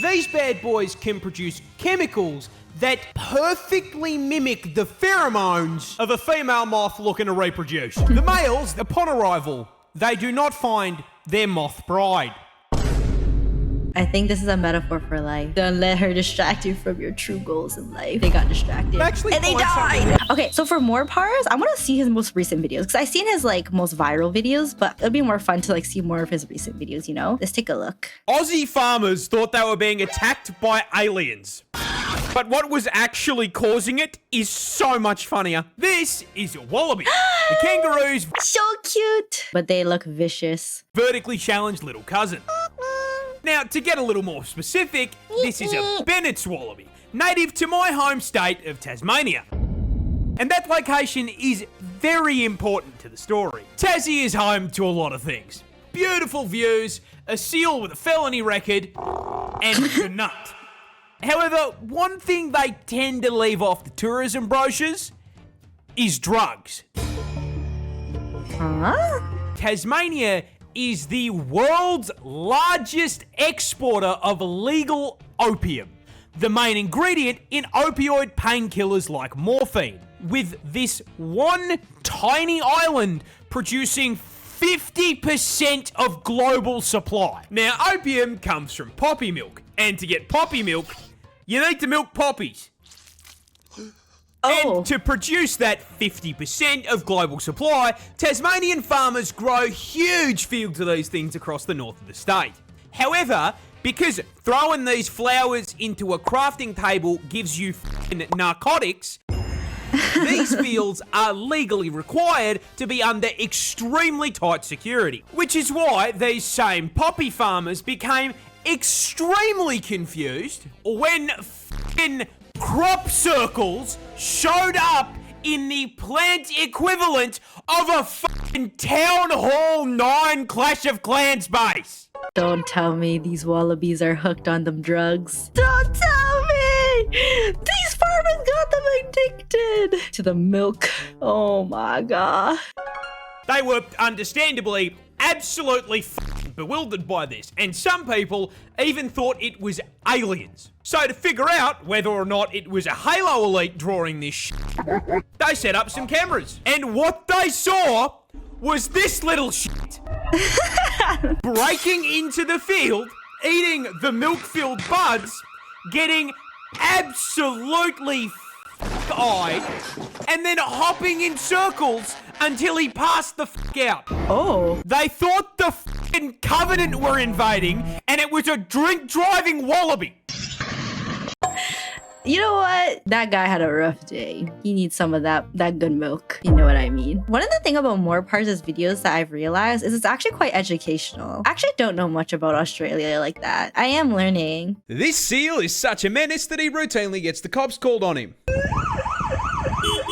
these bad boys can produce chemicals that perfectly mimic the pheromones of a female moth looking to reproduce. The males, upon arrival, they do not find their moth bride. I think this is a metaphor for life. Don't let her distract you from your true goals in life. They got distracted. Actually, and they died! Okay, so for MoreParz, I want to see his most recent videos because I've seen his most viral videos, but it'll be more fun to see more of his recent videos, you know? Let's take a look. Aussie farmers thought they were being attacked by aliens. But what was actually causing it is so much funnier. This is Wallabies. The kangaroos' So cute! But they look vicious. vertically challenged little cousin. Now, to get a little more specific, this is a Bennett's wallaby, native to my home state of Tasmania. And that location is very important to the story. Tassie is home to a lot of things. Beautiful views, a seal with a felony record, and the nut. However, one thing they tend to leave off the tourism brochures is drugs. Huh? Tasmania is the world's largest exporter of legal opium, the main ingredient in opioid painkillers like morphine, with this one tiny island producing 50% of global supply. Now, opium comes from poppy milk, and to get poppy milk, you need to milk poppies. Oh. And to produce that 50% of global supply, Tasmanian farmers grow huge fields of these things across the north of the state. However, because throwing these flowers into a crafting table gives you f***ing narcotics, these fields are legally required to be under extremely tight security. Which is why these same poppy farmers became extremely confused when f***ing crop circles showed up in the plant equivalent of a fucking Town Hall 9 Clash of Clans base. Don't tell me these wallabies are hooked on them drugs. Don't tell me! These farmers got them addicted to the milk. Oh my god. They were understandably absolutely bewildered by this, and some people even thought it was aliens. So to figure out whether or not it was a Halo Elite drawing this shit, they set up some cameras. And what they saw was this little shit breaking into the field, eating the milk-filled buds, getting absolutely eyed, and then hopping in circles until he passed the out. Oh. They thought the f***ing Covenant were invading, and it was a drink-driving wallaby. You know what? That guy had a rough day. He needs some of that good milk. You know what I mean? One of the things about MoreParz's videos that I've realized is it's actually quite educational. I actually don't know much about Australia like that. I am learning. This seal is such a menace that he routinely gets the cops called on him.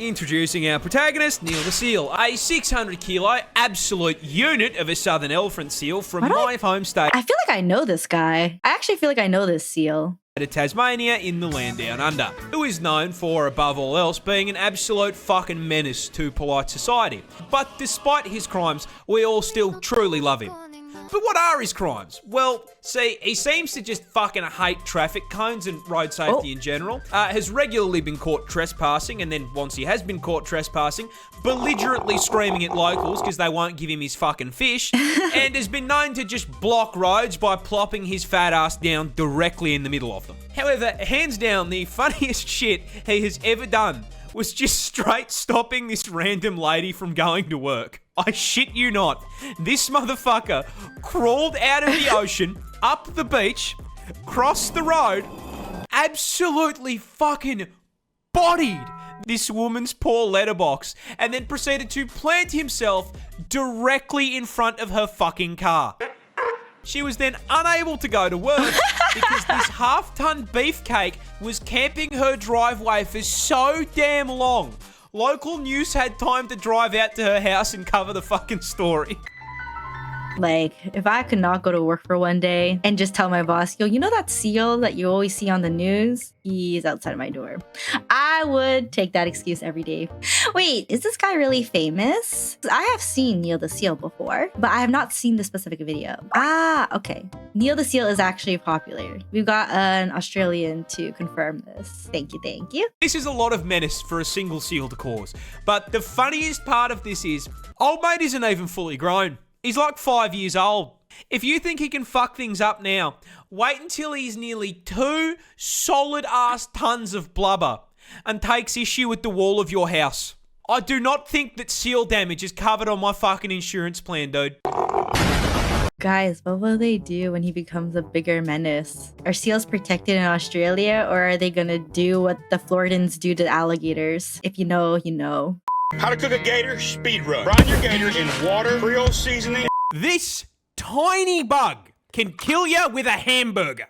Introducing our protagonist, Neil the seal, a 600 kilo absolute unit of a southern elephant seal from my home state. I feel like I know this guy. I actually feel like I know this seal. To Tasmania in the land down under, who is known for, above all else, being an absolute fucking menace to polite society. But despite his crimes, we all still truly love him. But what are his crimes? Well, see, he seems to just fucking hate traffic cones and road safety in general, has regularly been caught trespassing, and then once he has been caught trespassing, belligerently screaming at locals because they won't give him his fucking fish, and has been known to just block roads by plopping his fat ass down directly in the middle of them. However, hands down, the funniest shit he has ever done was just straight stopping this random lady from going to work. I shit you not. This motherfucker crawled out of the ocean, up the beach, crossed the road, absolutely fucking bodied this woman's poor letterbox, and then proceeded to plant himself directly in front of her fucking car. She was then unable to go to work because this half-ton beefcake was camping her driveway for so damn long. Local news had time to drive out to her house and cover the fucking story. Like, if I could not go to work for one day and just tell my boss, yo, you know that seal that you always see on the news? He's outside my door. I would take that excuse every day. Wait, is this guy really famous? I have seen Neil the Seal before, but I have not seen the specific video. Ah, okay. Neil the Seal is actually popular. We've got an Australian to confirm this. Thank you, thank you. This is a lot of menace for a single seal to cause. But the funniest part of this is, old mate isn't even fully grown. He's like 5 years old. If you think he can fuck things up now, wait until he's nearly 2 solid-ass tons of blubber and takes issue with the wall of your house. I do not think that seal damage is covered on my fucking insurance plan, dude. Guys, what will they do when he becomes a bigger menace? Are seals protected in Australia, or are they gonna do what the Floridans do to alligators? If you know, you know. How to cook a gator? Speed run. Brine your gators in water, Creole seasoning. This tiny bug can kill you with a hamburger.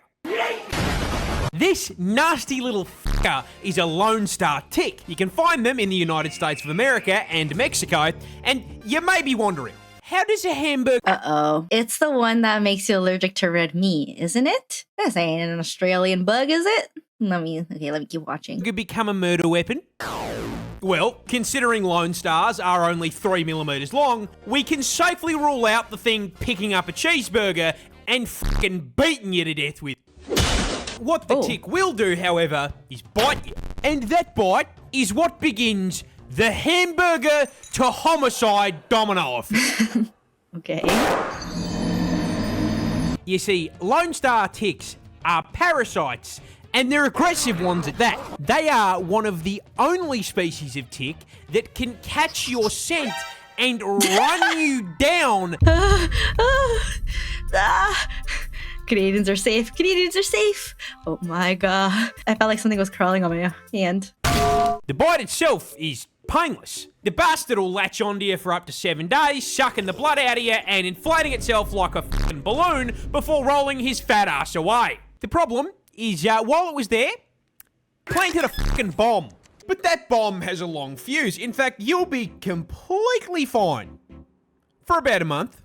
This nasty little fucker is a Lone Star tick. You can find them in the United States of America and Mexico, and you may be wondering, how does a hamburger... Uh-oh. It's the one that makes you allergic to red meat, isn't it? This ain't an Australian bug, is it? Let me keep watching. Could become a murder weapon? Well, considering Lone Stars are only 3mm long, we can safely rule out the thing picking up a cheeseburger and fucking beating you to death with. What the tick will do, however, is bite you. And that bite is what begins the hamburger to homicide domino effect. Okay. You see, Lone Star ticks are parasites, and they're aggressive ones at that. They are one of the only species of tick that can catch your scent and run you down. Canadians are safe. Canadians are safe. Oh my god. I felt like something was crawling on my hand. The bite itself is painless. The bastard will latch onto you for up to 7 days, sucking the blood out of you and inflating itself like a fucking balloon before rolling his fat ass away. The problem is, while it was there, planted a fucking bomb. But that bomb has a long fuse. In fact, you'll be completely fine for about a month.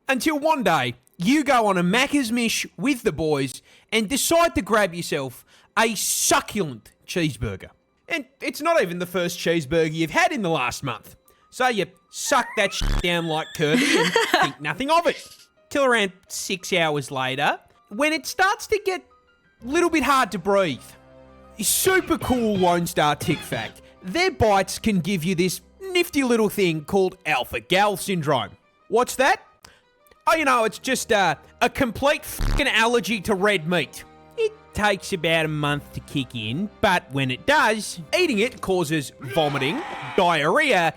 Until one day, you go on a Macca's Mish with the boys and decide to grab yourself a succulent cheeseburger. And it's not even the first cheeseburger you've had in the last month. So you suck that shit down like Kirby and think nothing of it. Till around 6 hours later, when it starts to get a little bit hard to breathe. Super cool Lone Star tick fact. Their bites can give you this nifty little thing called alpha-gal syndrome. What's that? Oh, you know, it's just a complete fucking allergy to red meat. It takes about a month to kick in, but when it does, eating it causes vomiting, diarrhea,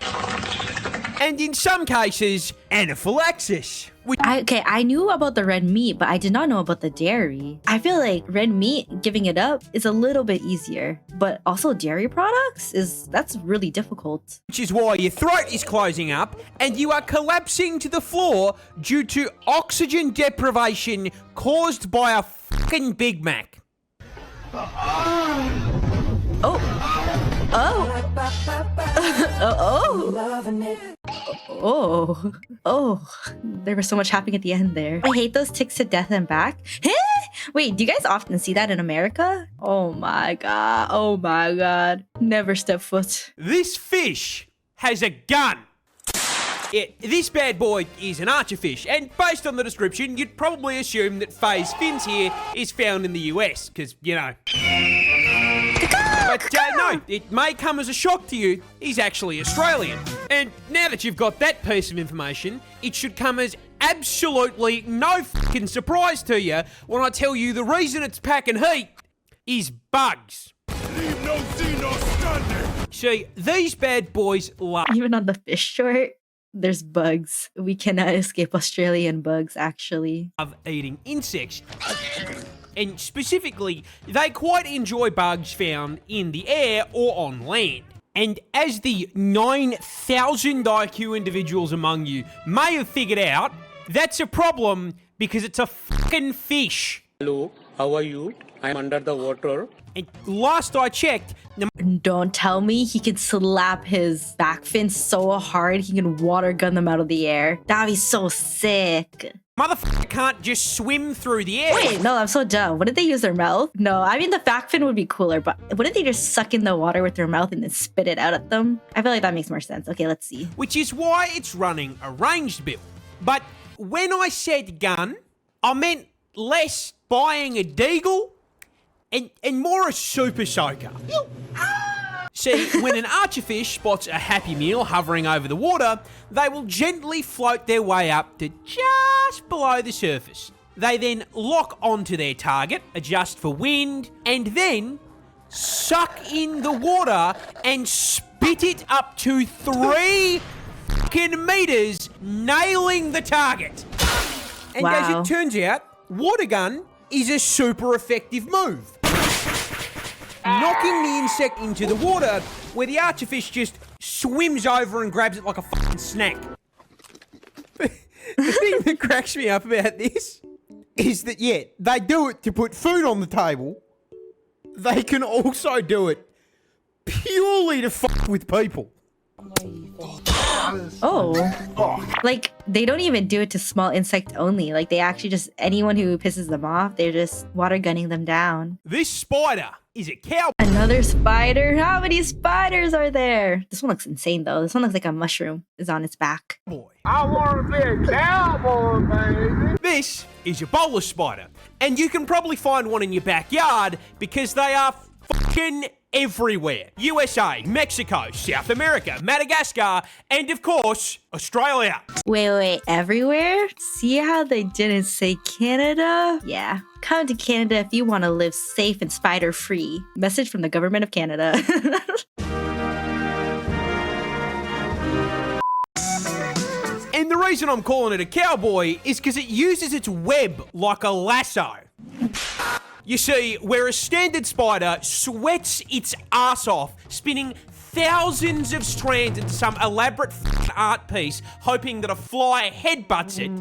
and in some cases, anaphylaxis. I knew about the red meat, but I did not know about the dairy. I feel like red meat, giving it up, is a little bit easier. But also dairy products, that's really difficult. Which is why your throat is closing up and you are collapsing to the floor due to oxygen deprivation caused by a fucking Big Mac. There was so much happening at the end there. I hate those ticks to death and back. Wait, do you guys often see that in America? Oh my god. Never step foot. This fish has a gun. Yeah, this bad boy is an archerfish, and based on the description, you'd probably assume that Faye's fins here is found in the US, because, you know. But no, it may come as a shock to you, he's actually Australian. And now that you've got that piece of information, it should come as absolutely no fucking surprise to you when I tell you the reason it's packing heat is bugs. Leave no Xeno standing. See, these bad boys love... Even on the fish short, there's bugs. We cannot escape Australian bugs, actually. ...of eating insects. And specifically, they quite enjoy bugs found in the air or on land. And as the 9,000 IQ individuals among you may have figured out, that's a problem because it's a fucking fish. Hello, how are you? I'm under the water. And last I checked, don't tell me he can slap his back fin so hard he can water gun them out of the air. That'd be so sick. Motherfucker can't just swim through the air. Wait, no, I'm so dumb. Wouldn't they use their mouth? No, I mean the back fin would be cooler, but wouldn't they just suck in the water with their mouth and then spit it out at them? I feel like that makes more sense. Okay, let's see. Which is why it's running a ranged build. But when I said gun, I meant less buying a deagle and more a super soaker. See, when an archerfish spots a happy meal hovering over the water, they will gently float their way up to just below the surface. They then lock onto their target, adjust for wind, and then suck in the water and spit it up to 3 fucking meters, nailing the target. And as Wow. it turns out, water gun is a super effective move. Knocking the insect into the water, where the archerfish just swims over and grabs it like a fucking snack. The thing that cracks me up about this is that, yeah, they do it to put food on the table. They can also do it purely to fuck with people. Oh. Like, they don't even do it to small insect only. Like, they actually just, anyone who pisses them off, they're just water gunning them down. This spider is a cow. Another spider? How many spiders are there? This one looks insane, though. This one looks like a mushroom is on its back. Boy. I want to be a cowboy, baby. This is a Bolas spider, and you can probably find one in your backyard because they are fucking everywhere. USA, Mexico, South America, Madagascar, and of course, Australia. Wait, everywhere? See how they didn't say Canada? Yeah. Come to Canada if you want to live safe and spider-free. Message from the government of Canada. And the reason I'm calling it a cowboy is because it uses its web like a lasso. You see, where a standard spider sweats its ass off, spinning thousands of strands into some elaborate art piece, hoping that a fly headbutts it,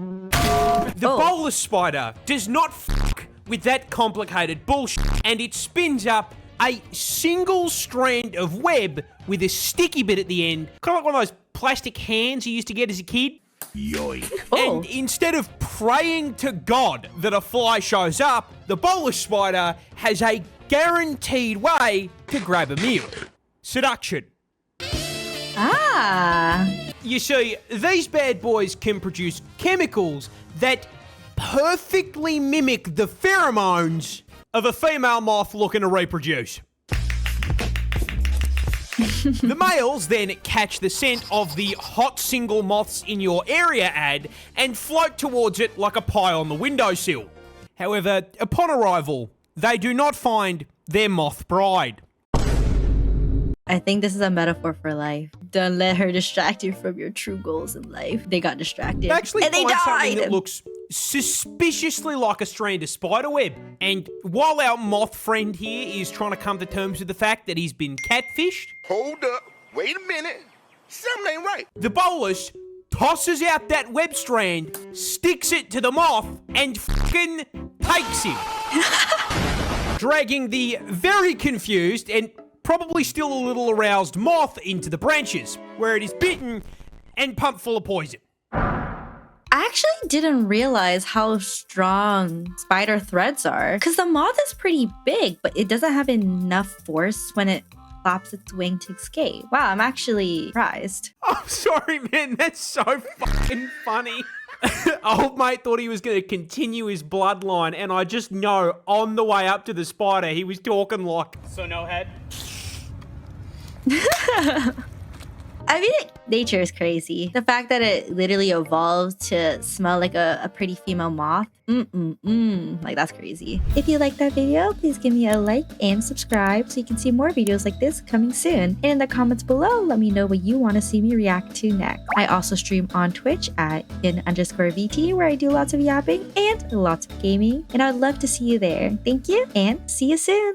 the Bolas spider does not fuck with that complicated bullshit, and it spins up a single strand of web with a sticky bit at the end, kind of like one of those plastic hands you used to get as a kid. Yoink. And instead of praying to God that a fly shows up, the Bolas spider has a guaranteed way to grab a meal. Seduction. Ah. You see, these bad boys can produce chemicals that perfectly mimic the pheromones of a female moth looking to reproduce. The males then catch the scent of the hot single moths in your area ad and float towards it like a pie on the windowsill. However, upon arrival, they do not find their moth bride. I think this is a metaphor for life. Don't let her distract you from your true goals in life. They got distracted. Actually, and they find something died. that looks suspiciously like a strand of spiderweb. And while our moth friend here is trying to come to terms with the fact that he's been catfished, Hold up. Wait a minute. Something ain't right. the Bolas tosses out that web strand, sticks it to the moth, and fucking takes him. Dragging the very confused and probably still a little aroused moth into the branches, where it is bitten and pumped full of poison. I actually didn't realize how strong spider threads are. Because the moth is pretty big, but it doesn't have enough force when it flaps its wing to escape. Wow, I'm actually surprised. I'm sorry, man. That's so fucking funny. Old mate thought he was going to continue his bloodline, and I just know on the way up to the spider, he was talking like, so no head? I mean, nature is crazy. The fact that it literally evolved to smell like a pretty female moth. Like, that's crazy. If you liked that video, please give me a like and subscribe so you can see more videos like this coming soon. And in the comments below, let me know what you want to see me react to next. I also stream on Twitch at @in_VT, where I do lots of yapping and lots of gaming. And I'd love to see you there. Thank you, and see you soon.